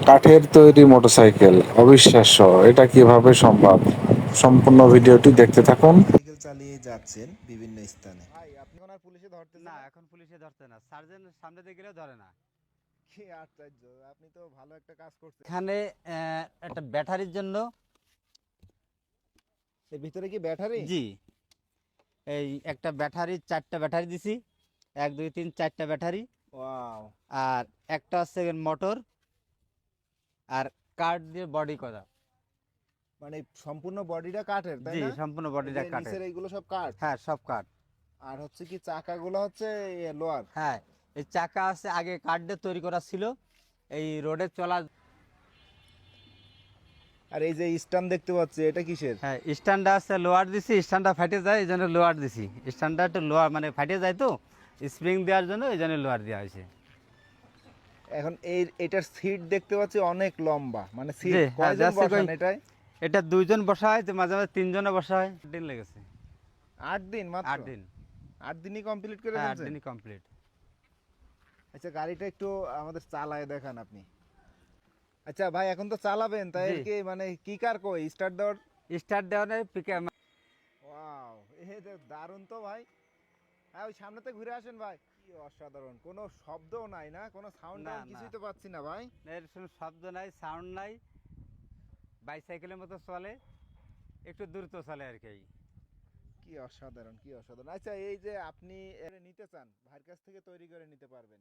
কাঠের তৈরি মোটরসাইকেল অবিশ্বাস্য, এটা কিভাবে সম্ভব? সম্পূর্ণ ভিডিওটি দেখতে থাকুন। সাইকেল চালিয়ে যাচ্ছেন বিভিন্ন স্থানে। ভাই আপনি কোন আর পুলিশে ধরতেছে না না? এখন পুলিশে ধরতে না, সার্জেন্ট সামনে দিয়ে গেলেও ধরে না। কি আশ্চর্য, আপনি তো ভালো একটা কাজ করছেন। এখানে একটা ব্যাটারির জন্য। এর ভিতরে কি ব্যাটারি? জি, এই একটা ব্যাটারি, 4টা ব্যাটারি দিছি, 1 2 3 4টা ব্যাটারি। ওয়াও, আর একটা হচ্ছে মোটর, আর কাঠ দিয়ে বডি করা। মানে সম্পূর্ণ বডিটা কাঠের, তাই জি, না? সম্পূর্ণ এই বডিটা যে কাঠের। নিচের এইগুলো সব কাঠ। হ্যাঁ, সব কাঠ। আর হচ্ছে কি চাকাগুলো হচ্ছে লোহার। হ্যাঁ, এই চাকা আছে আগে কাঠ দিয়ে তৈরি করা ছিল, এই রোডে চলা। আর এই যে স্ট্যান্ড দেখতে পাচ্ছি, এটা কিসের? হ্যাঁ, স্ট্যান্ডটা আছে লোহার দিছি, স্ট্যান্ডটা ফাটে যায় এই জন্য লোহার দিছি। স্ট্যান্ডটা একটু লোহার মানে ফাটে যায় তো, স্প্রিং দেওয়ার জন্য এই জন্য লোহার দেওয়া হয়েছে। এখন এটার সিট দেখতে পাচ্ছি অনেক লম্বা, মানে সিট জি, হ্যাঁ, কয়জন বসান এটায়? এটা 2 জন বসা হয়, তো মাঝে মাঝে 3 জনে বসা হয়। দিন লেগেছে। 8 দিন মাত্র? 8 দিন। 8 দিনই কমপ্লিট করে হ্যাঁ, 8 ফেলছেন? দিনই কমপ্লিট। আচ্ছা, গাড়িটা একটু আমাদের চালায় দেখান আপনি। আচ্ছা ভাই, এখন তো চালাবেন, তাই জি। আর কি মানে কি কার কই স্টার্ট দেওয়ার? স্টার্ট দেওয়া নেই, ওয়াও, এ তো দারুণ তো ভাই। হ্যাঁ, ওই সামনেতে ঘুরে আসেন ভাই। কি অসাধারণ, কোনো শব্দও নাই না, কোনো সাউন্ড না টাউন্ড না, কিছুই তো পাচ্ছি না ভাই। এর কোনো শব্দ নাই, সাউন্ড নাই, বাইসাইকেলের মতো চলে, একটু দ্রুত চলে আর কি। কি অসাধারণ, কি অসাধারণ। আচ্ছা, এই যে আপনি নিতে চান, ভাইয়ের কাছ থেকে তৈরি করে নিতে পারবেন।